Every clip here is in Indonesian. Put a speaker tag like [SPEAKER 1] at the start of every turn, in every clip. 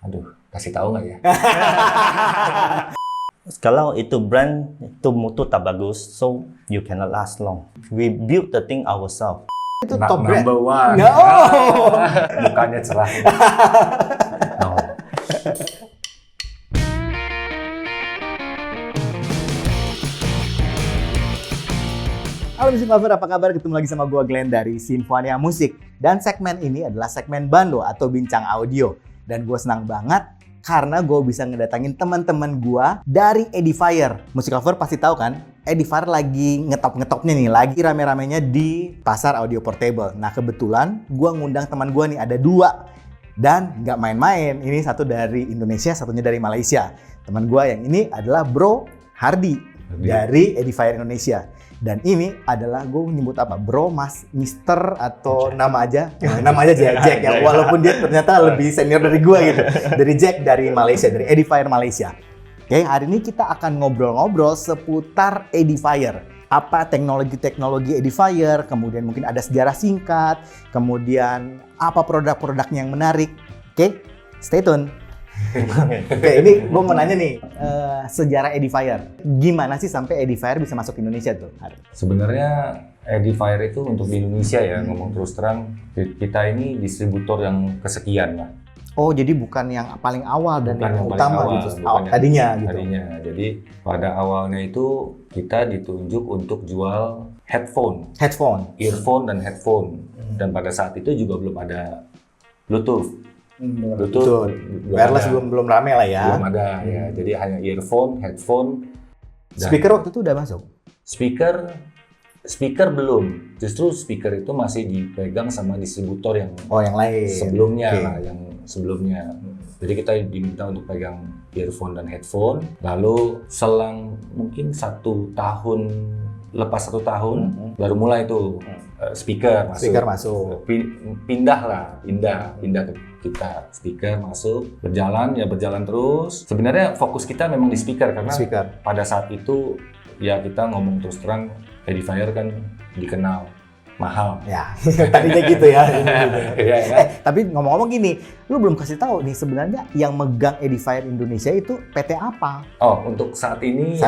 [SPEAKER 1] Aduh, kasih tahu nggak ya?
[SPEAKER 2] Kalau itu brand itu mutu tak bagus, so you cannot last long. We build the thing ourselves.
[SPEAKER 3] Itu top brand.
[SPEAKER 1] Number one.
[SPEAKER 3] Ya, oh.
[SPEAKER 1] Bukannya cerah. No.
[SPEAKER 3] Halo Music Lover, apa kabar? Ketemu lagi sama gua Glenn dari Sinfonia Musik. Dan segmen ini adalah segmen Bando atau Bincang Audio. Dan gue senang banget karena gue bisa ngedatangin teman-teman gue dari Edifier. Music Lover pasti tahu kan, Edifier lagi ngetop-ngetopnya nih, lagi rame-ramenya di pasar audio portable. Nah kebetulan gue ngundang teman gue nih, ada dua. Dan nggak main-main, ini satu dari Indonesia, satunya dari Malaysia. Teman gue yang ini adalah Bro Hardy dari Edifier Indonesia. Dan ini adalah, gue menyebut apa, bro, mas, mister, atau Jack. Nama aja Jack ya, walaupun dia ternyata lebih senior dari gue gitu. Dari Jack dari Malaysia, dari Edifier Malaysia. Oke, hari ini kita akan ngobrol-ngobrol seputar Edifier. Apa teknologi-teknologi Edifier, kemudian mungkin ada sejarah singkat, kemudian apa produk-produknya yang menarik. Oke, stay tune. Oke, ini gue mau nanya nih, sejarah Edifier. Gimana sih sampai Edifier bisa masuk Indonesia tuh?
[SPEAKER 1] Sebenarnya Edifier itu untuk di Indonesia ya, ngomong terus terang, kita ini distributor yang kesekian lah.
[SPEAKER 3] Oh, jadi bukan yang paling awal dan
[SPEAKER 1] Bukan
[SPEAKER 3] yang utama
[SPEAKER 1] awal,
[SPEAKER 3] gitu.
[SPEAKER 1] tadinya.
[SPEAKER 3] Gitu.
[SPEAKER 1] Jadi pada awalnya itu kita ditunjuk untuk jual headphone, earphone dan headphone. Dan pada saat itu juga belum ada Bluetooth.
[SPEAKER 3] Betul. Wireless belum rame lah ya.
[SPEAKER 1] Belum ada ya. Jadi hanya earphone, headphone.
[SPEAKER 3] Speaker waktu itu udah masuk?
[SPEAKER 1] Speaker belum. Justru speaker itu masih dipegang sama distributor yang
[SPEAKER 3] lain.
[SPEAKER 1] Sebelumnya lah, yang sebelumnya. Jadi kita diminta untuk pegang earphone dan headphone. Lalu selang mungkin 1 tahun, lepas 1 tahun baru mulai itu speaker masuk. Pindah ke kita, speaker masuk, berjalan terus. Sebenarnya fokus kita memang di speaker karena pada saat itu ya kita ngomong terus terang, Edifier kan dikenal mahal.
[SPEAKER 3] Ya, tadinya gitu ya.
[SPEAKER 1] Ya kan?
[SPEAKER 3] Tapi ngomong-ngomong gini, lu belum kasih tahu nih sebenarnya yang megang Edifier Indonesia itu PT apa?
[SPEAKER 1] Oh, untuk saat ini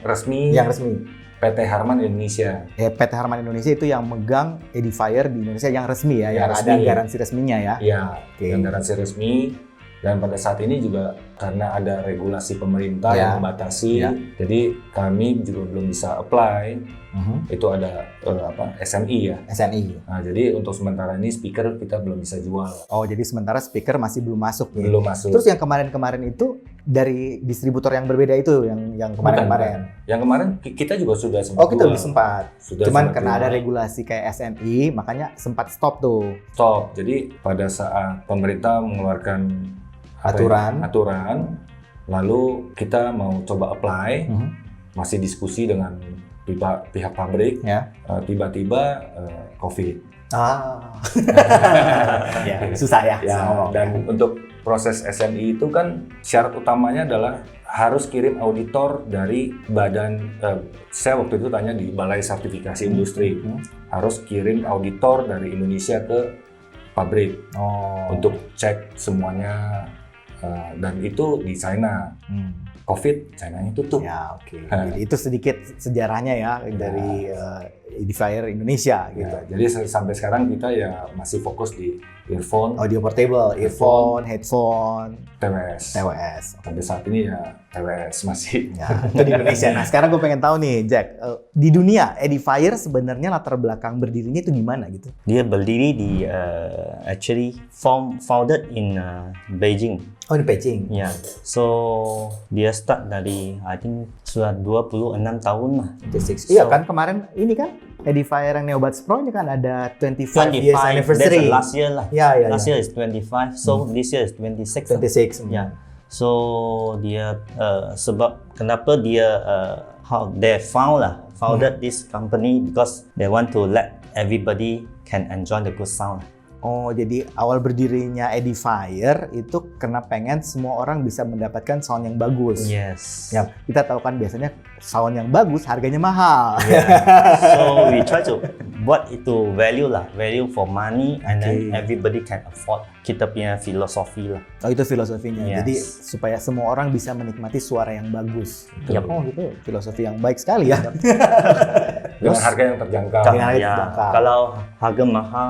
[SPEAKER 1] resmi.
[SPEAKER 3] Yang resmi.
[SPEAKER 1] PT Harman Indonesia.
[SPEAKER 3] PT Harman Indonesia itu yang megang Edifier di Indonesia yang resmi ya, yang ada garansi resminya ya.
[SPEAKER 1] Iya, yang garansi resmi. Dan pada saat ini juga karena ada regulasi pemerintah yang membatasi, jadi kami juga belum bisa apply. Itu ada SNI ya.
[SPEAKER 3] SNI.
[SPEAKER 1] Nah, jadi untuk sementara ini speaker kita belum bisa jual.
[SPEAKER 3] Oh, jadi sementara speaker masih belum masuk nih.
[SPEAKER 1] Belum masuk.
[SPEAKER 3] Terus yang kemarin-kemarin itu dari distributor yang berbeda itu, yang kemarin-kemarin.
[SPEAKER 1] Yang kemarin kita juga sudah sempat.
[SPEAKER 3] Oh, kita udah sempat. Cuman karena ada
[SPEAKER 1] jual.
[SPEAKER 3] regulasi kayak SNI, makanya sempat stop tuh.
[SPEAKER 1] Stop. Jadi pada saat pemerintah mengeluarkan aturan, lalu kita mau coba apply, masih diskusi dengan pihak pabrik, tiba-tiba COVID.
[SPEAKER 3] Ya, susah ya.
[SPEAKER 1] Dan untuk proses SNI itu kan syarat utamanya adalah harus kirim auditor dari badan, saya waktu itu tanya di Balai Sertifikasi Industri, harus kirim auditor dari Indonesia ke pabrik untuk cek semuanya. Dan itu di China, COVID, China-nya tutup.
[SPEAKER 3] Ya, oke. Jadi itu sedikit sejarahnya ya dari Edifier Indonesia gitu.
[SPEAKER 1] Jadi sampai sekarang kita ya masih fokus di earphone,
[SPEAKER 3] audio portable, earphone, headphone,
[SPEAKER 1] TWS. Sampai saat ini ya TWS masih.
[SPEAKER 3] Ya, itu di Indonesia. Nah, sekarang gue pengen tahu nih, Jack, di dunia Edifier sebenarnya latar belakang berdirinya itu gimana gitu?
[SPEAKER 2] Dia berdiri di actually founded in Beijing.
[SPEAKER 3] Oh, di Beijing.
[SPEAKER 2] Ya, so dia start dari I think sudah 26 tahun lah.
[SPEAKER 3] 26. Iya kan kemarin ini kan Edifier yang Neobuds Pro ini kan ada 25 years anniversary.
[SPEAKER 2] Last year lah.
[SPEAKER 3] Yeah.
[SPEAKER 2] Last year is 25, so this year is 26.
[SPEAKER 3] 26.
[SPEAKER 2] Yeah. So dia sebab kenapa dia how they founded this company because they want to let everybody can enjoy the good sound.
[SPEAKER 3] Oh, jadi awal berdirinya Edifier itu karena pengen semua orang bisa mendapatkan sound yang bagus.
[SPEAKER 2] Yes.
[SPEAKER 3] Ya, kita tahu kan biasanya sound yang bagus harganya mahal.
[SPEAKER 2] So we try to buat itu value for money, and then
[SPEAKER 3] Okay.
[SPEAKER 2] everybody can afford. Kita punya filosofi lah.
[SPEAKER 3] Oh, itu filosofinya.
[SPEAKER 2] Yes.
[SPEAKER 3] Jadi supaya semua orang bisa menikmati suara yang bagus.
[SPEAKER 2] Yap.
[SPEAKER 3] Oh, gitu. Filosofi yang baik sekali ya.
[SPEAKER 1] Dengan harga yang terjangkau.
[SPEAKER 3] Dengan harga
[SPEAKER 2] Ya,
[SPEAKER 3] terjangkau.
[SPEAKER 2] kalau harga mahal,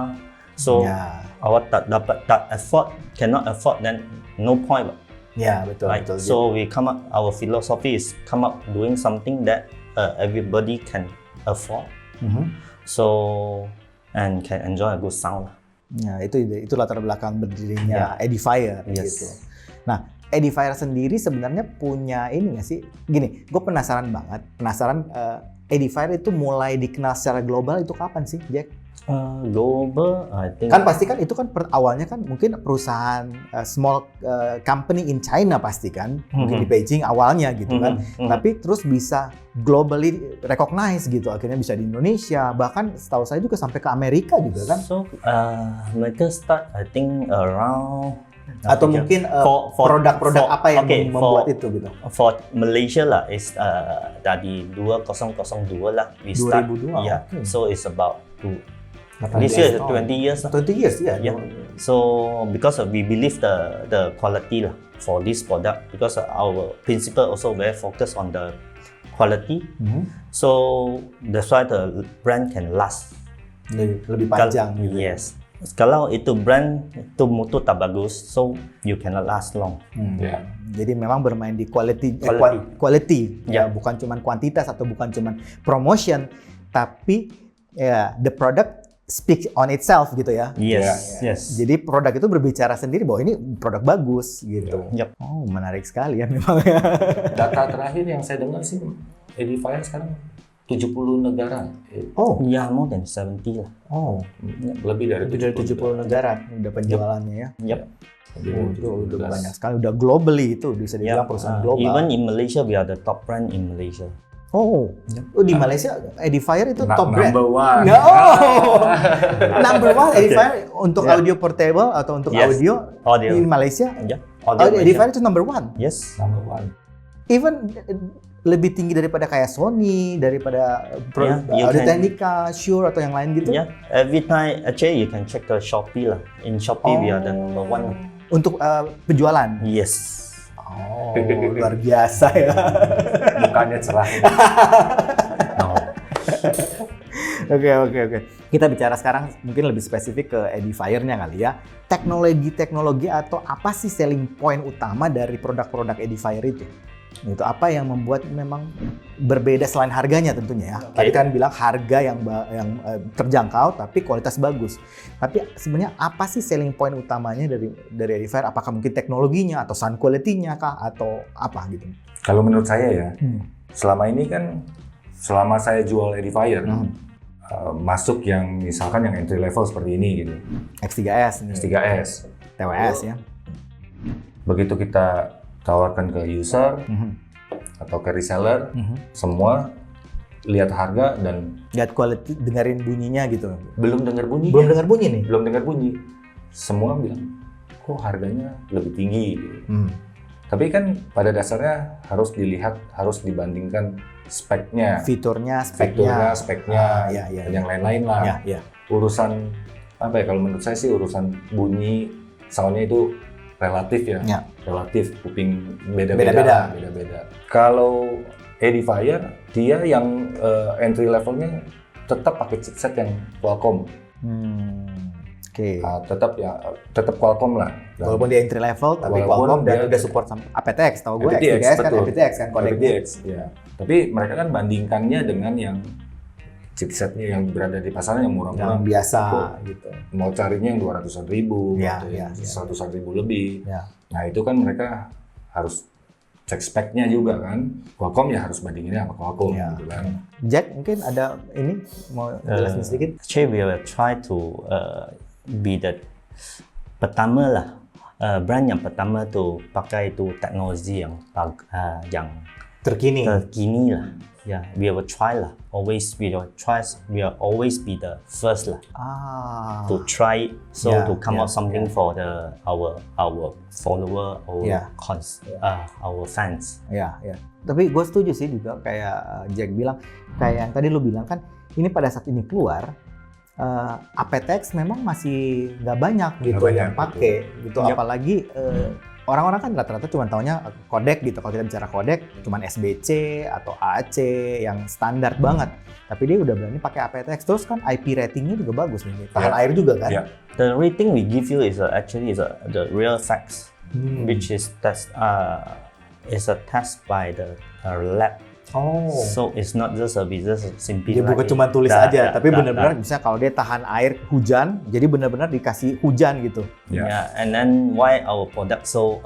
[SPEAKER 2] so
[SPEAKER 3] Ya.
[SPEAKER 2] awak tak afford, cannot afford, then no point.
[SPEAKER 3] Ya, betul,
[SPEAKER 2] Right?
[SPEAKER 3] betul.
[SPEAKER 2] So we come up, our philosophy is come up doing something that everybody can afford.
[SPEAKER 3] Mhm.
[SPEAKER 2] So and can enjoy a good sound.
[SPEAKER 3] Ya, itu latar belakang berdirinya Edifier
[SPEAKER 2] Yes.
[SPEAKER 3] gitu. Nah, Edifier sendiri sebenarnya punya ini nggak sih? Gini, gue penasaran banget. Edifier itu mulai dikenal secara global itu kapan sih, Jack?
[SPEAKER 2] Global, I think.
[SPEAKER 3] Kan pasti kan itu kan awalnya kan mungkin perusahaan small company in China pasti kan, mungkin di Beijing awalnya gitu kan. Tapi terus bisa globally recognized gitu, akhirnya bisa di Indonesia, bahkan setahu saya juga sampai ke Amerika juga kan.
[SPEAKER 2] So mereka start I think around
[SPEAKER 3] Atau mungkin produk-produk apa yang membuat itu gitu.
[SPEAKER 2] For Malaysia lah is dari 2002 lah we start.
[SPEAKER 3] 2002,
[SPEAKER 2] Yeah.
[SPEAKER 3] okay.
[SPEAKER 2] So it's about this
[SPEAKER 3] 18
[SPEAKER 2] year
[SPEAKER 3] tahun.
[SPEAKER 2] 20 years lah.
[SPEAKER 3] 20 years ya.
[SPEAKER 2] Yeah. So because we believe the quality lah for this product, because our principal also very focused on the quality.
[SPEAKER 3] Mhm.
[SPEAKER 2] So that's why the brand can last.
[SPEAKER 3] Lebih panjang gitu.
[SPEAKER 2] Yes. Kalau itu brand itu mutu tak bagus, so you cannot last long.
[SPEAKER 1] Ya.
[SPEAKER 3] Jadi memang bermain di quality.
[SPEAKER 2] Ya.
[SPEAKER 3] Ya, bukan cuman kuantitas atau bukan cuman promotion, tapi ya the product speaks on itself gitu ya.
[SPEAKER 2] Yes. Yes.
[SPEAKER 3] Jadi produk itu berbicara sendiri bahwa ini produk bagus gitu.
[SPEAKER 2] Yep.
[SPEAKER 3] Oh, menarik sekali ya memang ya.
[SPEAKER 1] Data terakhir yang saya dengar sih, Edifier sekarang 70 negara.
[SPEAKER 3] Oh,
[SPEAKER 2] Yeah, more than 70 lah.
[SPEAKER 3] oh.
[SPEAKER 1] Lebih dari
[SPEAKER 3] Lebih dari 70 negara udah penjualannya ya.
[SPEAKER 2] Yep.
[SPEAKER 3] Oh, itu udah banyak sekali, udah globally itu bisa dibilang perusahaan global.
[SPEAKER 2] Even in Malaysia, we are the top brand in Malaysia.
[SPEAKER 3] Oh, di Malaysia Edifier itu top brand.
[SPEAKER 1] Number one.
[SPEAKER 3] No, number one Edifier untuk
[SPEAKER 2] Yeah.
[SPEAKER 3] audio portable atau untuk
[SPEAKER 2] Yes.
[SPEAKER 3] audio di Malaysia.
[SPEAKER 2] Yeah.
[SPEAKER 3] Edifier itu number one.
[SPEAKER 2] Yes.
[SPEAKER 1] Number one.
[SPEAKER 3] Even lebih tinggi daripada kayak Sony, daripada
[SPEAKER 2] Yeah, you
[SPEAKER 3] Audio
[SPEAKER 2] can-
[SPEAKER 3] Technica, Shure atau yang lain gitu.
[SPEAKER 2] Yeah. Every time, actually, you can check the Shopee lah. In Shopee, we are the number one.
[SPEAKER 3] Untuk penjualan.
[SPEAKER 2] Yes.
[SPEAKER 3] Oh, luar biasa ya.
[SPEAKER 1] Mukanya cerah.
[SPEAKER 2] No.
[SPEAKER 3] Oke. Kita bicara sekarang mungkin lebih spesifik ke Edifier-nya kali ya. Teknologi atau apa sih selling point utama dari produk-produk Edifier itu? Itu apa yang membuat memang berbeda selain harganya tentunya ya. Tadi kan bilang harga yang terjangkau tapi kualitas bagus. Tapi sebenarnya apa sih selling point utamanya dari Edifier? Apakah mungkin teknologinya atau sound quality-nya kah atau apa gitu?
[SPEAKER 1] Kalau menurut saya ya, selama ini kan selama saya jual Edifier, masuk yang misalkan yang entry level seperti ini gitu,
[SPEAKER 3] X3S,
[SPEAKER 1] S3S.
[SPEAKER 3] TWS ya.
[SPEAKER 1] Begitu kita tawarkan ke user atau ke reseller, semua lihat harga dan
[SPEAKER 3] Lihat quality, dengerin bunyinya gitu.
[SPEAKER 1] belum dengar bunyi.
[SPEAKER 3] Belum dengar bunyi nih?
[SPEAKER 1] Belum dengar bunyi. Semua bilang, kok harganya lebih tinggi. Gitu. Tapi kan pada dasarnya harus dilihat, harus dibandingkan speknya,
[SPEAKER 3] Fiturnya,
[SPEAKER 1] fiturnya, speknya,
[SPEAKER 3] ya,
[SPEAKER 1] dan yang lain-lain lah.
[SPEAKER 3] Ya.
[SPEAKER 1] Urusan apa ya? Kalau menurut saya sih urusan bunyi, soundnya itu relatif ya.
[SPEAKER 3] Ya.
[SPEAKER 1] Relatif, kuping
[SPEAKER 3] Beda-beda.
[SPEAKER 1] beda-beda. Kalau Edifier, dia yang entry levelnya tetap pakai chipset yang Qualcomm.
[SPEAKER 3] Oke.
[SPEAKER 1] Tetap Qualcomm lah. Dan
[SPEAKER 3] Walaupun dia entry level, tapi
[SPEAKER 1] Walaupun
[SPEAKER 3] Qualcomm dan
[SPEAKER 1] dia-
[SPEAKER 3] udah support sama aptX. Tahu gue
[SPEAKER 1] aptX,
[SPEAKER 3] X3S kan
[SPEAKER 1] betul.
[SPEAKER 3] aptX kan kodeknya.
[SPEAKER 1] aptX, ya. Tapi mereka kan bandingkannya dengan yang chipsetnya yang berada di pasaran yang murah-murah.
[SPEAKER 3] Yang biasa gitu.
[SPEAKER 1] Mau carinya yang 200-an ribu,
[SPEAKER 3] Ya,
[SPEAKER 1] atau
[SPEAKER 3] ya,
[SPEAKER 1] yang
[SPEAKER 3] ya.
[SPEAKER 1] 100-an ribu lebih.
[SPEAKER 3] Ya.
[SPEAKER 1] Nah itu kan mereka harus cek speknya juga kan. Qualcomm ya harus bandinginnya sama Qualcomm
[SPEAKER 3] Ya.
[SPEAKER 1] gitu kan.
[SPEAKER 3] Jack mungkin ada ini mau jelasin sedikit?
[SPEAKER 2] Actually, we will try to be the pertama lah, brand yang pertama tu pakai itu teknologi yang
[SPEAKER 3] terkini.
[SPEAKER 2] lah. Yeah, we will try lah. Always we will try. We will always be the first lah to try it. So
[SPEAKER 3] Yeah,
[SPEAKER 2] to come
[SPEAKER 3] yeah,
[SPEAKER 2] out something for our follower,
[SPEAKER 3] Yeah.
[SPEAKER 2] our fans.
[SPEAKER 3] Ya, ya. Tapi gue setuju sih juga kayak Jack bilang, kayak yang tadi lu bilang kan, ini pada saat ini keluar, aptX memang masih nggak banyak gitu yang pakai gitu.
[SPEAKER 1] Yep.
[SPEAKER 3] Apalagi orang-orang kan rata-rata cuma taunya kodek gitu. Kalau kita bicara kodek, cuma SBC atau AAC yang standar banget. Tapi dia udah berani pakai aptX. Terus kan IP ratingnya juga bagus nih, tahan air juga kan.
[SPEAKER 1] Yeah.
[SPEAKER 2] The rating we give you is actually the real facts, which is is a test by the lab.
[SPEAKER 3] Oh.
[SPEAKER 2] So it's not just we just simply.
[SPEAKER 3] Dia bukan cuma tulis aja, tapi benar-benar bisa kalau dia tahan air hujan, jadi benar-benar dikasih hujan gitu.
[SPEAKER 2] Yeah, and then why our product so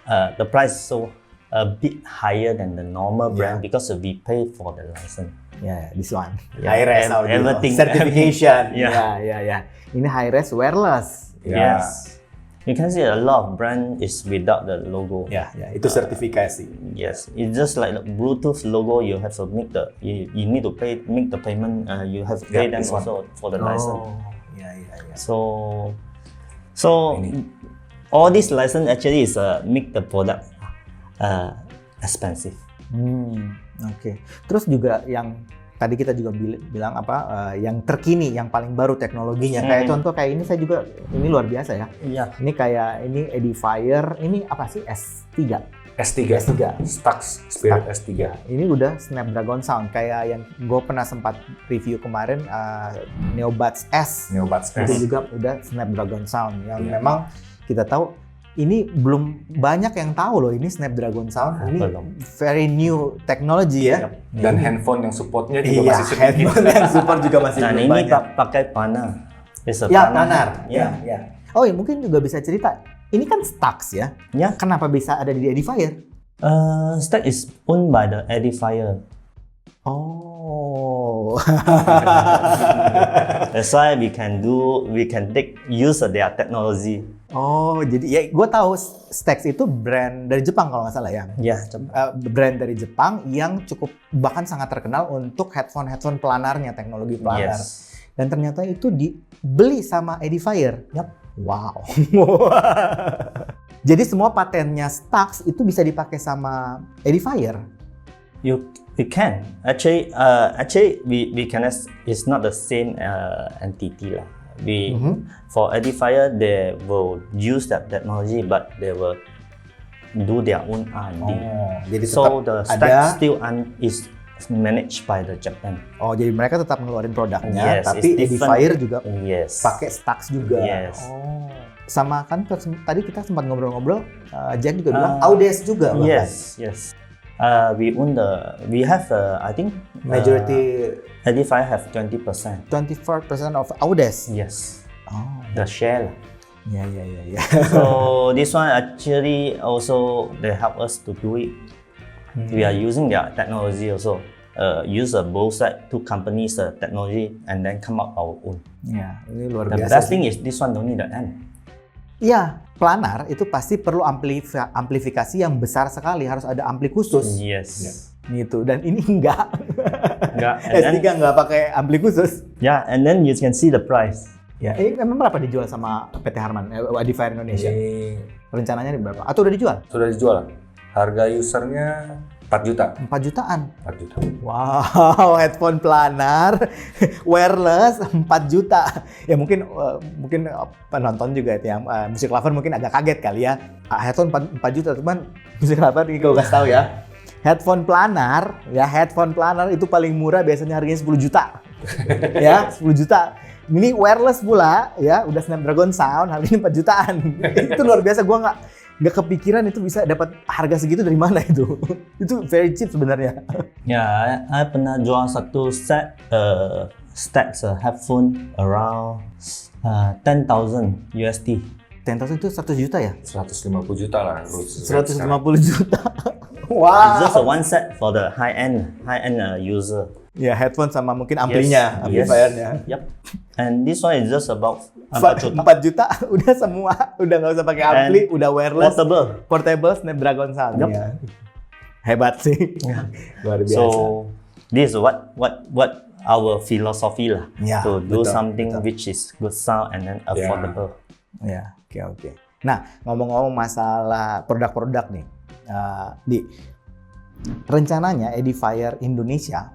[SPEAKER 2] the price so a bit higher than the normal brand because we pay for the license.
[SPEAKER 3] Ya, this one.
[SPEAKER 2] Yeah,
[SPEAKER 3] Hi-res audio
[SPEAKER 2] everything-
[SPEAKER 3] certification.
[SPEAKER 2] Yeah.
[SPEAKER 3] Ya. Ini hi-res wireless.
[SPEAKER 2] Yes. You can see a lot of brand is without the logo.
[SPEAKER 3] Ya, itu sertifikasi.
[SPEAKER 2] Yes, it's just like the Bluetooth logo. You have to make you need to make the payment. You have to pay them
[SPEAKER 1] this one.
[SPEAKER 2] also for the license.
[SPEAKER 3] Ya.
[SPEAKER 2] So all this license actually is make the product expensive.
[SPEAKER 3] Oke. Terus juga yang tadi kita juga bilang yang terkini, yang paling baru teknologinya. Kayak contoh kayak ini saya juga, ini luar biasa ya.
[SPEAKER 2] Iya.
[SPEAKER 3] Ini kayak ini Edifier, ini apa sih S3?
[SPEAKER 1] S3. Stax Spirit S3.
[SPEAKER 3] Ini udah Snapdragon Sound kayak yang gue pernah sempat review kemarin Neobuds S.
[SPEAKER 1] Neobuds S.
[SPEAKER 3] Itu juga udah Snapdragon Sound yang memang kita tahu ini belum banyak yang tahu loh ini Snapdragon Sound. Ini
[SPEAKER 2] Belum.
[SPEAKER 3] very new technology ya.
[SPEAKER 1] Dan handphone yang supportnya juga
[SPEAKER 3] Iya,
[SPEAKER 1] masih sedikit.
[SPEAKER 3] handphone yang support juga masih
[SPEAKER 2] Dan
[SPEAKER 3] belum
[SPEAKER 2] ini
[SPEAKER 3] banyak.
[SPEAKER 2] pakai Panar. It's a
[SPEAKER 3] Ya, Panar.
[SPEAKER 2] Ya.
[SPEAKER 3] Ya. Oh, ya, mungkin juga bisa cerita. Ini kan Stax ya.
[SPEAKER 2] Ya.
[SPEAKER 3] Kenapa bisa ada di Edifier?
[SPEAKER 2] Stack is owned by the Edifier.
[SPEAKER 3] Oh.
[SPEAKER 2] That's why we can use their technology.
[SPEAKER 3] Oh, jadi ya gue tahu Stax itu brand dari Jepang kalau nggak salah ya.
[SPEAKER 2] Ya,
[SPEAKER 3] Brand dari Jepang yang cukup bahkan sangat terkenal untuk headphone pelanarnya, teknologi pelanar.
[SPEAKER 2] Yes.
[SPEAKER 3] Dan ternyata itu dibeli sama Edifier.
[SPEAKER 2] Yep.
[SPEAKER 3] Wow. Jadi semua patennya Stax itu bisa dipakai sama Edifier.
[SPEAKER 2] We can actually we can. It's not the same entity lah. For Edifier they will use that technology, but they will do their own R&D.
[SPEAKER 3] Jadi
[SPEAKER 2] So the
[SPEAKER 3] tetap
[SPEAKER 2] stack
[SPEAKER 3] ada.
[SPEAKER 2] still is managed by the Japan.
[SPEAKER 3] Oh, jadi mereka tetap ngeluarin produknya,
[SPEAKER 2] Yes,
[SPEAKER 3] tapi
[SPEAKER 2] it's different.
[SPEAKER 3] Edifier juga
[SPEAKER 2] Yes.
[SPEAKER 3] pakai Stax juga.
[SPEAKER 2] Yes.
[SPEAKER 3] Oh. Sama kan tadi kita sempat ngobrol-ngobrol, Jack juga bilang Audes juga. bahkan.
[SPEAKER 2] Yes. We have I think
[SPEAKER 3] Majority
[SPEAKER 2] Edifier have 20%.
[SPEAKER 3] 24% of Audes.
[SPEAKER 2] Yes.
[SPEAKER 3] Oh.
[SPEAKER 2] The share lah.
[SPEAKER 3] Ya.
[SPEAKER 2] So this one actually also they help us to do it. We are using their technology also. Use both side two companies technology and then come up our own.
[SPEAKER 3] Ya, ini luar
[SPEAKER 2] The
[SPEAKER 3] biasa.
[SPEAKER 2] best
[SPEAKER 3] sih.
[SPEAKER 2] thing is this one don't need the end.
[SPEAKER 3] Iya, planar itu pasti perlu amplifikasi yang besar sekali, harus ada ampli khusus.
[SPEAKER 2] Yes.
[SPEAKER 3] Gitu. Dan ini enggak.
[SPEAKER 2] Enggak. And
[SPEAKER 3] S3 enggak pakai ampli khusus.
[SPEAKER 2] and then you can see the price.
[SPEAKER 3] Ya, memang berapa dijual sama PT Harman, Edifier Indonesia?
[SPEAKER 1] Ini
[SPEAKER 3] Rencananya di berapa? Atau udah dijual?
[SPEAKER 1] sudah dijual. Harga usernya 4 juta.
[SPEAKER 3] 4 jutaan.
[SPEAKER 1] 4 juta.
[SPEAKER 3] Wow, headphone planar, wireless 4 juta. Ya mungkin penonton juga itu yang musik lover mungkin agak kaget kali ya. Headphone 4 juta, teman. Musik lover ini gue kasih tahu ya. Headphone planar itu paling murah biasanya harganya 10 juta. Ya, 10 juta. Ini wireless pula ya, udah Snapdragon Sound, harganya 4 jutaan. Itu luar biasa, gue nggak kepikiran itu bisa dapat harga segitu dari mana itu. Itu very cheap sebenarnya.
[SPEAKER 2] Ya, I pernah jual satu set stacks headphone around 10,000 USD.
[SPEAKER 3] 10,000 itu 100 juta ya?
[SPEAKER 1] 150 juta lah.
[SPEAKER 3] 150 juta.
[SPEAKER 2] It's
[SPEAKER 3] Wow.
[SPEAKER 2] just one set for the high-end user.
[SPEAKER 3] Ya, headphone sama mungkin amplinya, amplifiernya.
[SPEAKER 2] Yep. And this one is just about 4 juta.
[SPEAKER 3] 4 juta udah semua, udah nggak usah pakai ampli, udah wireless,
[SPEAKER 2] Portable.
[SPEAKER 3] portable Snapdragon Sound.
[SPEAKER 2] Yup.
[SPEAKER 3] Ya. Hebat sih. Luar biasa.
[SPEAKER 2] So this is what our philosophy lah.
[SPEAKER 3] Ya,
[SPEAKER 2] to do
[SPEAKER 3] betul,
[SPEAKER 2] something
[SPEAKER 3] betul.
[SPEAKER 2] which is good sound and then affordable.
[SPEAKER 3] Ya, oke. Nah, ngomong-ngomong masalah produk-produk nih, Di, rencananya Edifier Indonesia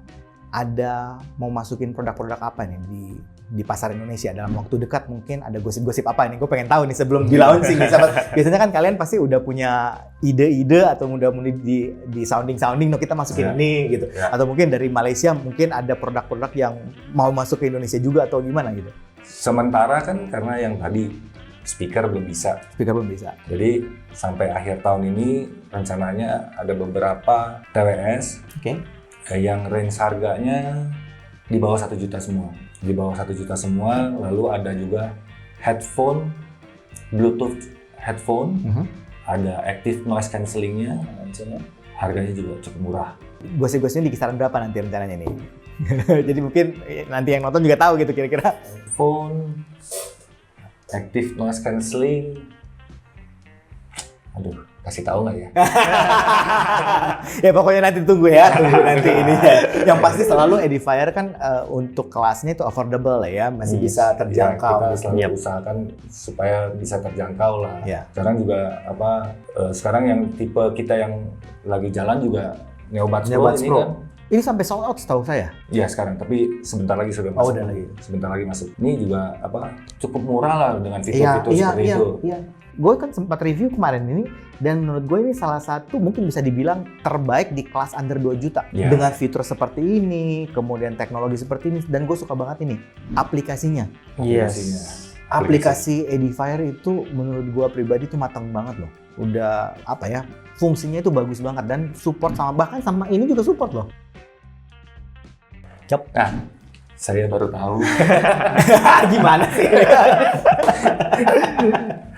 [SPEAKER 3] ada mau masukin produk-produk apa nih di pasar Indonesia dalam waktu dekat? Mungkin ada gosip-gosip apa nih? Gue pengen tahu nih sebelum di launching. Biasanya kan kalian pasti udah punya ide-ide atau mudah-mudahan di sounding, kita masukin ini gitu. Atau mungkin dari Malaysia mungkin ada produk-produk yang mau masuk ke Indonesia juga atau gimana gitu?
[SPEAKER 1] Sementara kan karena yang tadi speaker belum bisa. Jadi sampai akhir tahun ini rencananya ada beberapa TWS yang range harganya di bawah 1 juta semua. Lalu ada juga headphone, Bluetooth headphone, ada active noise cancellingnya, harganya juga cukup murah.
[SPEAKER 3] Gosip-gosipnya di kisaran berapa nanti rencananya nih? Jadi mungkin nanti yang nonton juga tahu gitu kira-kira.
[SPEAKER 1] Phone, active noise cancelling, aduh, kasih tahu nggak ya?
[SPEAKER 3] Ya pokoknya nanti tunggu nanti ini ya. Yang pasti selalu Edifier kan untuk kelasnya itu affordable lah ya, masih bisa terjangkau.
[SPEAKER 1] Ya, kita selalu usahakan supaya bisa terjangkau lah.
[SPEAKER 3] Ya.
[SPEAKER 1] Sekarang juga sekarang yang tipe kita yang lagi jalan juga Neobuds Pro ini kan.
[SPEAKER 3] Ini sampai sold out setahu saya.
[SPEAKER 1] Iya sekarang, tapi sebentar lagi sudah masuk. Sebentar lagi masuk. Ini juga cukup murah lah dengan fitur-fitur seperti itu. Iya.
[SPEAKER 3] Gue kan sempat review kemarin ini dan menurut gue ini salah satu mungkin bisa dibilang terbaik di kelas under 2 juta.
[SPEAKER 1] Yeah.
[SPEAKER 3] Dengan fitur seperti ini, kemudian teknologi seperti ini, dan gue suka banget ini aplikasinya.
[SPEAKER 2] Yes.
[SPEAKER 3] Aplikasi Edifier itu menurut gue pribadi itu matang banget loh. Udah fungsinya itu bagus banget dan support bahkan sama ini juga support loh.
[SPEAKER 1] Nah, saya baru tahu.
[SPEAKER 3] Gimana sih?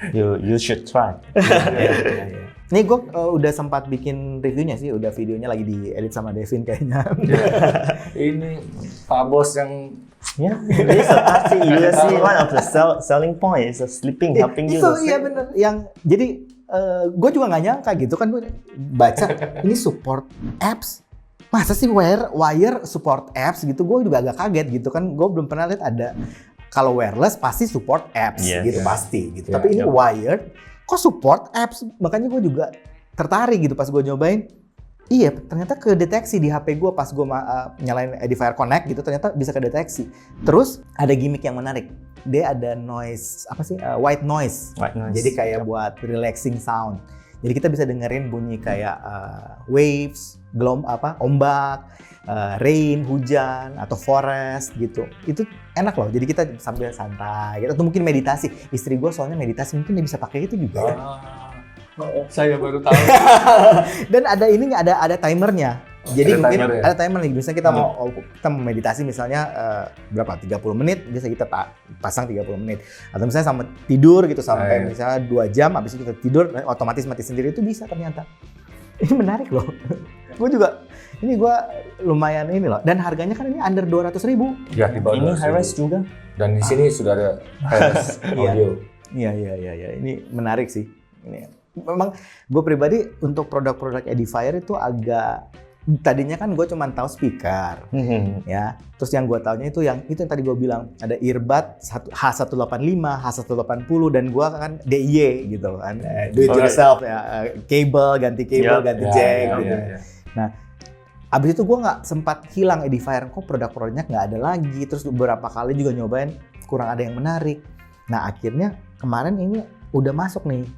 [SPEAKER 2] You should try.
[SPEAKER 3] Nih gue udah sempat bikin reviewnya sih, udah videonya lagi diedit sama Devin kayaknya.
[SPEAKER 1] Ini Pak Bos yang
[SPEAKER 2] this pasti you see one of the selling point is sleeping helping you.
[SPEAKER 3] Itu iya bener. Jadi gue juga nggak nyangka gitu kan, gue baca ini support apps. Masa sih wire support apps gitu? Gue juga agak kaget gitu kan. Gue belum pernah lihat ada. Kalau wireless pasti support apps pasti gitu. Tapi ini wired kok support apps? Makanya gue juga tertarik gitu pas gue nyobain. Iya, ternyata kedeteksi di HP gue pas gue nyalain Edifier Connect gitu, ternyata bisa kedeteksi. Terus ada gimmick yang menarik. Dia ada noise white noise. Jadi kayak buat relaxing sound. Jadi kita bisa dengerin bunyi kayak waves, ombak, rain, hujan, atau forest gitu. Itu enak loh, jadi kita sambil santai gitu. Atau mungkin meditasi. Istri gue soalnya meditasi, mungkin dia bisa pakai itu juga ya.
[SPEAKER 1] Saya baru tahu.
[SPEAKER 3] Dan ada timernya. Jadi mungkin ada timer nih, misalnya kita mau meditasi misalnya berapa 30 menit, bisa kita pasang 30 menit. Atau misalnya sama tidur gitu sampai misalnya 2 jam, habis itu kita tidur otomatis mati sendiri, itu bisa ternyata. Ini menarik loh. Gue lumayan ini loh. Dan harganya kan ini under 200.000.
[SPEAKER 1] Ya, di bawah
[SPEAKER 2] ini high-res juga.
[SPEAKER 1] Dan di sini sudah ada high-res audio.
[SPEAKER 3] Iya. Ini menarik sih. Ini memang gue pribadi untuk produk-produk Edifier itu tadinya kan gue cuma tahu speaker, ya. Terus yang gue taunya itu yang tadi gue bilang ada earbud H185, H180 dan gue kan DIY gitu kan, do it yourself ya, ganti kabel, ganti jack gitu. Nah, abis itu gue nggak sempat hilang Edifier, kok produk-produknya nggak ada lagi. Terus beberapa kali juga nyobain kurang ada yang menarik. Nah akhirnya kemarin ini udah masuk nih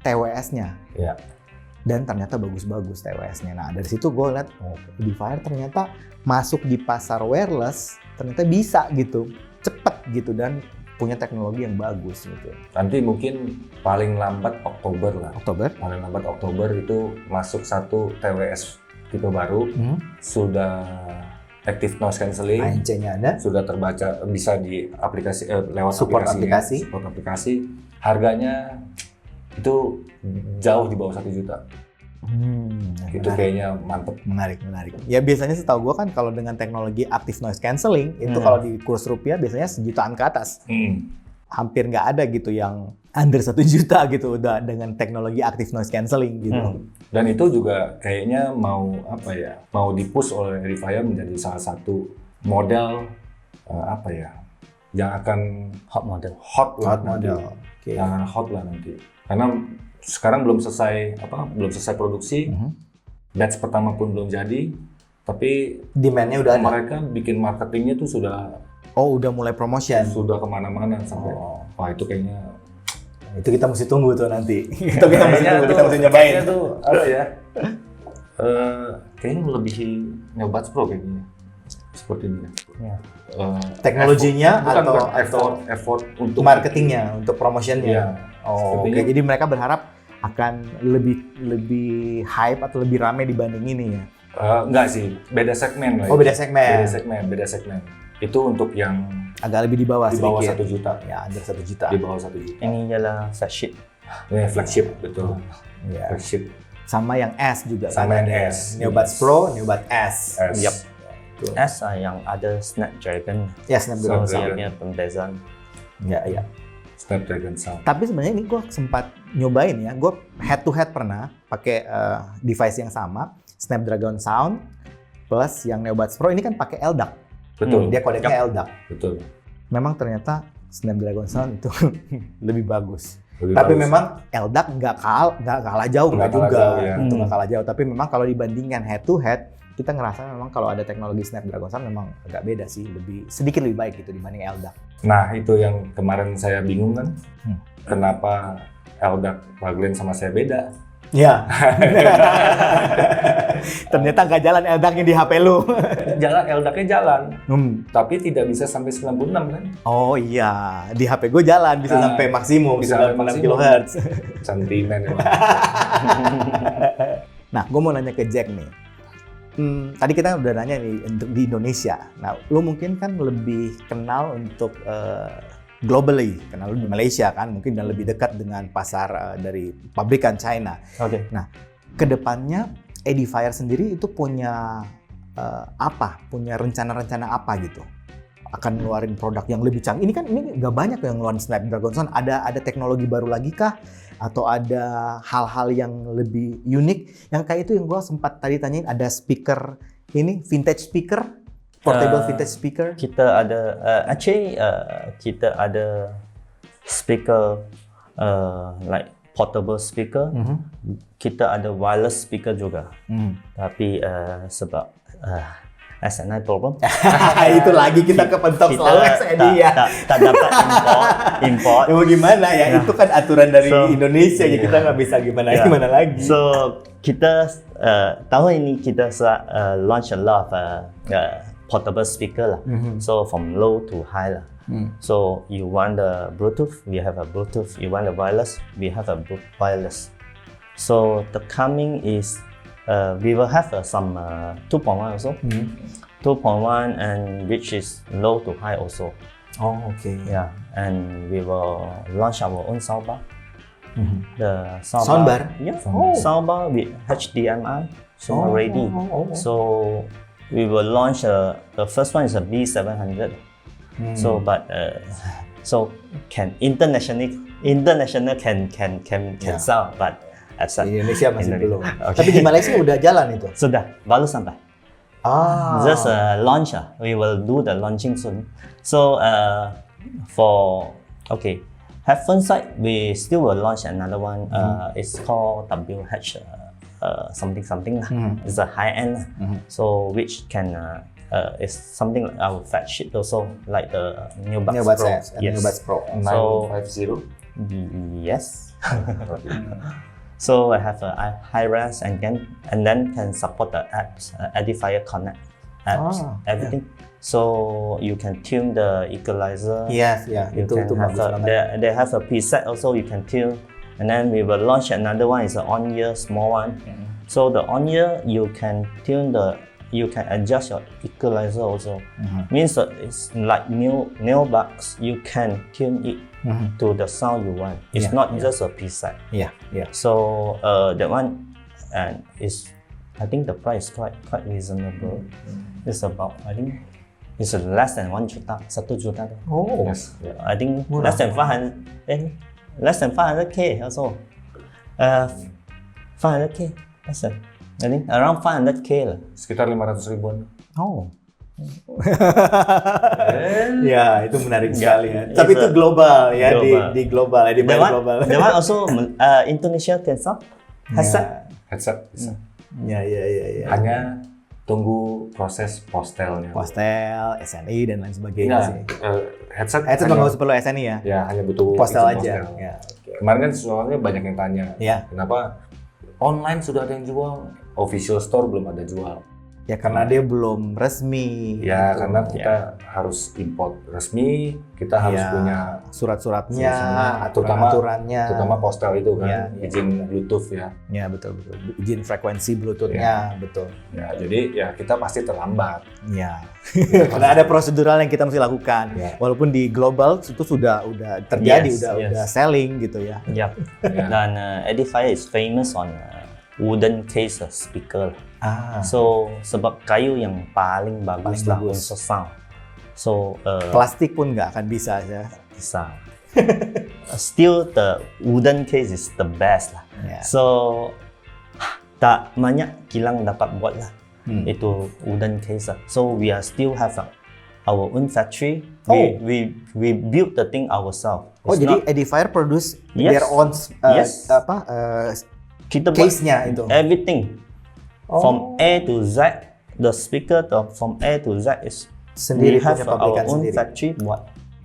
[SPEAKER 3] TWS-nya.
[SPEAKER 1] Ya.
[SPEAKER 3] Dan ternyata bagus-bagus TWS-nya. Nah dari situ gue lihat Edifier ternyata masuk di pasar wireless ternyata bisa gitu, cepet gitu dan punya teknologi yang bagus gitu.
[SPEAKER 1] Nanti mungkin paling lambat Oktober lah. Paling lambat Oktober itu masuk satu TWS tipe baru, sudah active noise cancelling,
[SPEAKER 3] ANC-nya ada,
[SPEAKER 1] sudah terbaca bisa di aplikasi lewat
[SPEAKER 3] support
[SPEAKER 1] aplikasi. Harganya itu jauh di bawah 1 juta. Itu kayaknya mantep.
[SPEAKER 3] Menarik. Ya biasanya setahu gue kan kalau dengan teknologi active noise cancelling itu kalau di kurs rupiah biasanya 1 jutaan ke atas. hampir nggak ada gitu yang under 1 juta gitu udah dengan teknologi active noise cancelling gitu.
[SPEAKER 1] Dan itu juga kayaknya mau dipush oleh Edifier menjadi salah satu model yang akan
[SPEAKER 2] Hot model.
[SPEAKER 1] hot lah
[SPEAKER 3] model. Oke.
[SPEAKER 1] Yang akan hot lah nanti. Karena sekarang belum selesai produksi, batch pertama pun belum jadi, tapi
[SPEAKER 3] Demand-nya udah ada.
[SPEAKER 1] mereka bikin marketingnya tuh sudah
[SPEAKER 3] Udah mulai promotion.
[SPEAKER 1] kemana-mana sampai wah itu kayaknya
[SPEAKER 3] Itu kita mesti tunggu tuh nanti. Kita mesti nyobain.
[SPEAKER 1] kayaknya tuh apa ya? Kayaknya melebihi Neobuds Pro kayaknya seperti ini.
[SPEAKER 2] Ya.
[SPEAKER 3] Teknologinya
[SPEAKER 1] Bukan
[SPEAKER 3] atau
[SPEAKER 1] effort untuk
[SPEAKER 3] marketingnya, untuk promotionnya.
[SPEAKER 1] Iya.
[SPEAKER 3] Oke.
[SPEAKER 1] Sepertinya-
[SPEAKER 3] Jadi mereka berharap akan lebih hype atau lebih ramai dibanding ini ya.
[SPEAKER 1] Enggak sih, beda segmen lah.
[SPEAKER 3] Oh, beda segmen.
[SPEAKER 1] Beda segmen. Itu untuk yang
[SPEAKER 3] Agak lebih di bawah
[SPEAKER 1] di bawah
[SPEAKER 3] sedikit.
[SPEAKER 1] 1 juta.
[SPEAKER 3] Ya, under 1 juta.
[SPEAKER 1] Di bawah 1 juta.
[SPEAKER 2] Ini adalah flagship.
[SPEAKER 1] Ini flagship, betul.
[SPEAKER 3] Ya.
[SPEAKER 1] Flagship.
[SPEAKER 3] Sama yang S juga.
[SPEAKER 1] Sama
[SPEAKER 3] kan
[SPEAKER 1] yang
[SPEAKER 3] ada.
[SPEAKER 1] S.
[SPEAKER 3] Neobuds
[SPEAKER 1] Yes.
[SPEAKER 3] Pro, Neobuds S.
[SPEAKER 1] S.
[SPEAKER 2] Yup.
[SPEAKER 3] Betul.
[SPEAKER 2] S yang ada Snapdragon.
[SPEAKER 3] Ya,
[SPEAKER 2] So
[SPEAKER 3] Snapdragon.
[SPEAKER 1] Snapdragon.
[SPEAKER 2] dia punya pembezaan.
[SPEAKER 3] Ya.
[SPEAKER 1] Snapdragon Sound.
[SPEAKER 3] Tapi sebenarnya ini gue sempat nyobain ya. Gue head to head pernah pakai device yang sama, Snapdragon Sound plus yang Neobuds Pro ini kan pakai LDAC.
[SPEAKER 1] Betul.
[SPEAKER 3] Dia kodeknya LDAC.
[SPEAKER 1] Betul.
[SPEAKER 3] Memang ternyata Snapdragon Sound itu lebih bagus.
[SPEAKER 1] Lebih
[SPEAKER 3] Tapi
[SPEAKER 1] bagus.
[SPEAKER 3] memang LDAC nggak kalah jauh,
[SPEAKER 1] Nggak
[SPEAKER 3] nggak
[SPEAKER 1] kalah
[SPEAKER 3] juga.
[SPEAKER 1] jauh, ya.
[SPEAKER 3] Itu nggak kalah jauh. Tapi memang kalau dibandingkan head to head, kita ngerasa memang kalau ada teknologi Snapdragon Sound memang agak beda sih, sedikit lebih baik gitu dibanding LDAC.
[SPEAKER 1] Nah, itu yang kemarin saya bingung kan.
[SPEAKER 3] Hmm.
[SPEAKER 1] Kenapa LDAC Pak Glenn sama saya beda?
[SPEAKER 3] Ya. Ternyata nggak jalan LDAC-nya di HP lu.
[SPEAKER 1] Jalan LDAC-nya jalan,
[SPEAKER 3] Hmm.
[SPEAKER 1] tapi tidak bisa sampai 96 kan?
[SPEAKER 3] Oh iya, di HP gue jalan bisa
[SPEAKER 1] Nah,
[SPEAKER 3] sampai maksimum
[SPEAKER 1] bisa
[SPEAKER 3] 96
[SPEAKER 1] maksimum.
[SPEAKER 3] kHz.
[SPEAKER 1] Sentimen emang.
[SPEAKER 3] Nah, gue mau nanya ke Jack nih. Tadi kita udah nanya nih untuk di Indonesia. Nah, lu mungkin kan lebih kenal untuk globally, kenal lu di Malaysia kan, mungkin dan lebih dekat dengan pasar dari pabrikan China.
[SPEAKER 2] Oke.
[SPEAKER 3] Kedepannya Edifier sendiri itu punya punya rencana-rencana apa gitu? Akan ngeluarin produk yang lebih canggih. Ini kan nggak banyak yang ngeluarin Snapdragon Sound. Ada teknologi baru lagi kah? Atau ada hal-hal yang lebih unik? Yang kayak itu yang gue sempat tadi tanyain, ada speaker ini, vintage speaker, portable vintage speaker.
[SPEAKER 2] Kita ada kita ada speaker like portable speaker. Kita ada wireless speaker juga. Tapi sebab SNI problem,
[SPEAKER 3] Itu lagi kita kepentok selalu SNI ya.
[SPEAKER 2] tak dapat import.
[SPEAKER 3] Ya mau gimana ya?
[SPEAKER 2] Ya.
[SPEAKER 3] Itu kan aturan dari
[SPEAKER 2] So,
[SPEAKER 3] Indonesia ya, kita nggak bisa gimana
[SPEAKER 2] Yeah.
[SPEAKER 3] gimana lagi.
[SPEAKER 2] So kita tahun ini kita launch a lot of portable speaker lah. So from low to high lah. So you want the Bluetooth, we have a Bluetooth. You want the wireless, we have a wireless. So the coming is we will have some 2.1 also. 2.1 and which is low to high also.
[SPEAKER 3] Oh, oke.
[SPEAKER 2] Yeah, and we will launch our own soundbar. The
[SPEAKER 3] Soundbar?
[SPEAKER 2] Yeah,
[SPEAKER 3] Oh.
[SPEAKER 2] soundbar with HDMI, so already. So we will launch the first one is a B700. So but so can international can
[SPEAKER 3] Yeah.
[SPEAKER 2] sell, but as
[SPEAKER 3] Di Indonesia masih belum.
[SPEAKER 2] Okay.
[SPEAKER 3] Tapi di Malaysia udah jalan itu.
[SPEAKER 2] Sudah, baru sampai. Just launch. We will do the launching soon. So for headphone side, we still will launch another one. It's called WH something lah. It's a high end. So which can is something like our flagship also, like the Neobuds
[SPEAKER 3] Neobuds
[SPEAKER 2] Pro.
[SPEAKER 3] S and Neobuds Pro.
[SPEAKER 2] So
[SPEAKER 1] 950.
[SPEAKER 2] yes. So I have a high res and then can support the apps, Edifier Connect apps, everything. So you can tune the equalizer.
[SPEAKER 3] Yes, ya.
[SPEAKER 2] You
[SPEAKER 3] Itu
[SPEAKER 2] can have
[SPEAKER 3] bagus banget.
[SPEAKER 2] they have a preset also you can tune, and then we will launch another one. It's an on-ear small one. So the on-ear you can adjust your equalizer also. Means that it's like Neobuds. You can tune it to the sound you want. It's
[SPEAKER 3] Yeah,
[SPEAKER 2] not
[SPEAKER 3] yeah.
[SPEAKER 2] just a preset.
[SPEAKER 3] Iya, iya.
[SPEAKER 2] So that one is, I think the price quite reasonable. It's about I think It's less than 1 juta, 1 juta.
[SPEAKER 3] Oh.
[SPEAKER 1] Yes. Ya.
[SPEAKER 2] I think
[SPEAKER 3] Murah.
[SPEAKER 2] less than 500k also. 500k, less than. I think around 500k lah.
[SPEAKER 1] Sekitar 500 ribuan.
[SPEAKER 3] Oh. Ya, itu menarik sekali ya. Tapi itu global ya,
[SPEAKER 2] Global.
[SPEAKER 3] di global, di
[SPEAKER 2] That one,
[SPEAKER 3] global.
[SPEAKER 2] that one also Indonesia can sell. Headset.
[SPEAKER 1] Headset bisa.
[SPEAKER 3] Ya.
[SPEAKER 1] Hanya tunggu proses postelnya.
[SPEAKER 3] Postel, SNI dan lain sebagainya
[SPEAKER 1] Ya,
[SPEAKER 3] sih.
[SPEAKER 1] headset
[SPEAKER 3] Headset
[SPEAKER 1] hanya,
[SPEAKER 3] nggak usah perlu SNI ya.
[SPEAKER 1] ya hanya butuh
[SPEAKER 3] Postel
[SPEAKER 1] izin
[SPEAKER 3] aja.
[SPEAKER 1] postel.
[SPEAKER 3] Ya, oke.
[SPEAKER 1] Kemarin kan soalnya banyak yang tanya,
[SPEAKER 3] Ya.
[SPEAKER 1] kenapa online sudah ada yang jual, official store belum ada jual.
[SPEAKER 3] Ya karena dia belum resmi.
[SPEAKER 1] Ya
[SPEAKER 3] gitu.
[SPEAKER 1] karena kita harus import resmi, kita harus
[SPEAKER 3] Ya,
[SPEAKER 1] punya
[SPEAKER 3] surat-suratnya,
[SPEAKER 1] terutama
[SPEAKER 3] aturan-aturannya.
[SPEAKER 1] terutama postel itu kan,
[SPEAKER 3] Ya,
[SPEAKER 1] izin Bluetooth ya.
[SPEAKER 3] Ya betul. Izin frekuensi Bluetooth-nya, betul.
[SPEAKER 1] Ya jadi ya kita pasti terlambat.
[SPEAKER 3] Ya. Karena ada prosedural yang kita mesti lakukan.
[SPEAKER 1] Ya.
[SPEAKER 3] Walaupun di global itu sudah terjadi,
[SPEAKER 2] Yes,
[SPEAKER 3] udah selling gitu ya.
[SPEAKER 2] Yep.
[SPEAKER 1] Ya.
[SPEAKER 2] Dan Edifier is famous on wooden case speaker.
[SPEAKER 3] Ah.
[SPEAKER 2] So sebab kayu yang paling bagus
[SPEAKER 3] Paling
[SPEAKER 2] lah
[SPEAKER 3] bagus.
[SPEAKER 2] untuk sound. So
[SPEAKER 3] Plastik pun nggak akan bisa ya.
[SPEAKER 2] bisa. Still the wooden case is the best lah.
[SPEAKER 3] Ya.
[SPEAKER 2] So tak banyak kilang dapat buat lah.
[SPEAKER 3] Hmm.
[SPEAKER 2] Itu wooden case lah. So we are still have our own factory.
[SPEAKER 3] Oh.
[SPEAKER 2] We build the thing ourselves.
[SPEAKER 3] Oh
[SPEAKER 2] It's
[SPEAKER 3] jadi
[SPEAKER 2] not-
[SPEAKER 3] Edifier produce
[SPEAKER 2] Yes.
[SPEAKER 3] their own
[SPEAKER 2] Yes. kita buat
[SPEAKER 3] case-nya itu.
[SPEAKER 2] everything.
[SPEAKER 3] Oh.
[SPEAKER 2] From A to Z, the speaker from A to Z is
[SPEAKER 3] Sendiri
[SPEAKER 2] we have
[SPEAKER 3] punya
[SPEAKER 2] our
[SPEAKER 3] pabrikan
[SPEAKER 2] own
[SPEAKER 3] sendiri.
[SPEAKER 2] factory buat.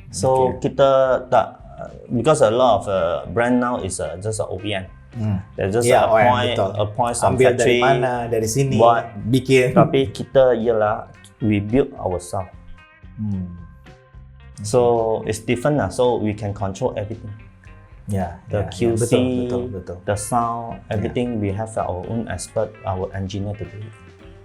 [SPEAKER 2] So kita tak because a lot of brand now is just a OEM. They just
[SPEAKER 3] Iya, OEM, betul.
[SPEAKER 2] appoint some
[SPEAKER 3] Ambil dari
[SPEAKER 2] factory.
[SPEAKER 3] mana, dari sini,
[SPEAKER 2] buat.
[SPEAKER 3] bikin.
[SPEAKER 2] Tapi kita ialah we build ourselves. So it's different lah. So we can control everything.
[SPEAKER 3] Ya,
[SPEAKER 2] The
[SPEAKER 3] ya,
[SPEAKER 2] QC,
[SPEAKER 3] betul.
[SPEAKER 2] the sound, everything we have our own expert, our engineer to do it.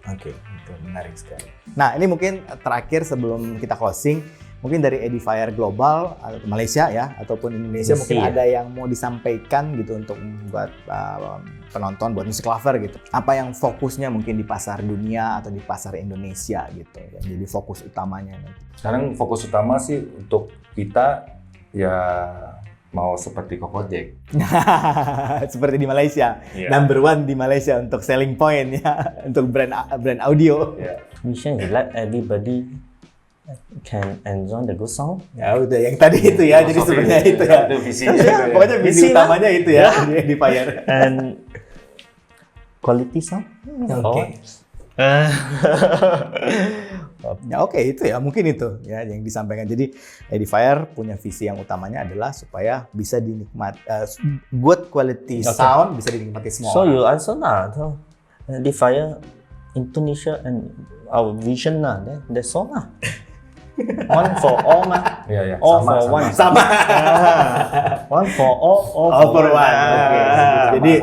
[SPEAKER 3] Oke, itu menarik sekali. Nah, ini mungkin terakhir sebelum kita closing, mungkin dari Edifier Global atau Malaysia ya, ataupun Indonesia mungkin
[SPEAKER 2] Iya.
[SPEAKER 3] ada yang mau disampaikan gitu untuk buat penonton, buat musik lover gitu. Apa yang fokusnya mungkin di pasar dunia atau di pasar Indonesia gitu, yang jadi fokus utamanya nanti.
[SPEAKER 1] Sekarang fokus utama sih untuk kita ya mau seperti Kokojack.
[SPEAKER 3] Seperti di Malaysia,
[SPEAKER 1] Iya.
[SPEAKER 3] number one di Malaysia untuk selling point ya, untuk brand audio.
[SPEAKER 1] Ya.
[SPEAKER 2] Mission is let everybody can enjoy the good sound.
[SPEAKER 3] Ya udah yang tadi itu ya, jadi
[SPEAKER 1] Filosofi
[SPEAKER 3] sebenarnya itu ya.
[SPEAKER 1] Itu visinya.
[SPEAKER 3] Ya, pokoknya visi
[SPEAKER 2] Visi lah.
[SPEAKER 3] utamanya itu ya di Edifier.
[SPEAKER 2] And quality sound.
[SPEAKER 3] Oke.
[SPEAKER 2] Oh.
[SPEAKER 3] Ya oke itu ya mungkin itu ya yang disampaikan. Jadi Edifier punya visi yang utamanya adalah supaya bisa dinikmati good quality
[SPEAKER 2] Okay.
[SPEAKER 3] sound bisa dinikmati semua.
[SPEAKER 2] So
[SPEAKER 3] orang.
[SPEAKER 2] you answer lah. So Edifier Indonesia and our vision lah. That's all lah. One for all mah.
[SPEAKER 1] Ya, ya.
[SPEAKER 2] All
[SPEAKER 1] Sama,
[SPEAKER 2] for
[SPEAKER 1] sama.
[SPEAKER 2] one.
[SPEAKER 3] Sama.
[SPEAKER 2] One for all
[SPEAKER 3] All for one.
[SPEAKER 2] Oke.
[SPEAKER 3] Jadi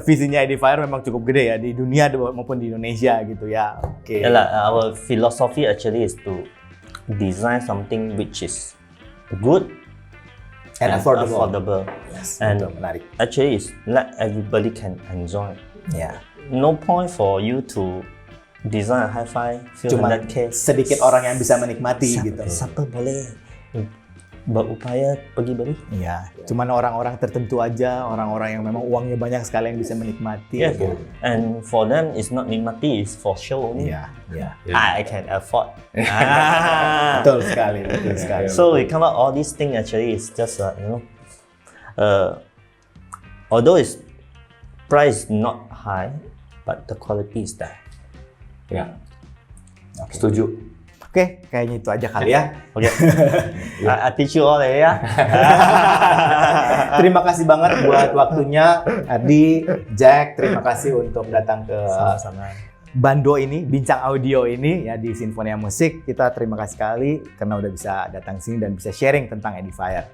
[SPEAKER 3] visinya Edifier memang cukup gede ya di dunia maupun di Indonesia gitu ya. Oke.
[SPEAKER 2] Yalah, our philosophy actually is to design something which is good
[SPEAKER 3] And affordable.
[SPEAKER 2] Yes.
[SPEAKER 3] And
[SPEAKER 2] And
[SPEAKER 3] menarik.
[SPEAKER 2] actually is let everybody can enjoy.
[SPEAKER 3] Ya.
[SPEAKER 2] No point for you to design a hi-fi few
[SPEAKER 3] Cuma
[SPEAKER 2] 100K.
[SPEAKER 3] sedikit orang yang bisa menikmati gitu.
[SPEAKER 2] Siapa boleh berupaya pergi beli?
[SPEAKER 3] Iya, cuman orang-orang tertentu aja, orang-orang yang memang uangnya banyak sekali yang bisa menikmati.
[SPEAKER 2] Yeah. And for them it's not nikmati, it's for show only.
[SPEAKER 3] Iya, iya.
[SPEAKER 2] I can afford.
[SPEAKER 3] Betul sekali, betul sekali.
[SPEAKER 2] So we come out all these things actually is just although its price not high, but the quality is there.
[SPEAKER 1] Ya.
[SPEAKER 3] Oke.
[SPEAKER 1] Setuju.
[SPEAKER 3] Oke, kayaknya itu aja kali ya.
[SPEAKER 2] Okay. I teach you all ya.
[SPEAKER 3] Terima kasih banget buat waktunya, Adi, Jack. Terima kasih untuk datang ke
[SPEAKER 2] Sama-sama.
[SPEAKER 3] Bando ini, bincang audio ini ya di Sinfonia Musik. Kita terima kasih sekali karena udah bisa datang sini dan bisa sharing tentang Edifier.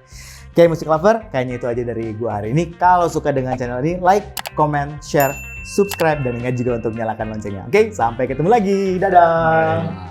[SPEAKER 3] Oke, musik lover, kayaknya itu aja dari gua hari ini. Kalau suka dengan channel ini, like, comment, share, subscribe, dan ingat juga untuk nyalakan loncengnya. Oke, sampai ketemu lagi. Dadah.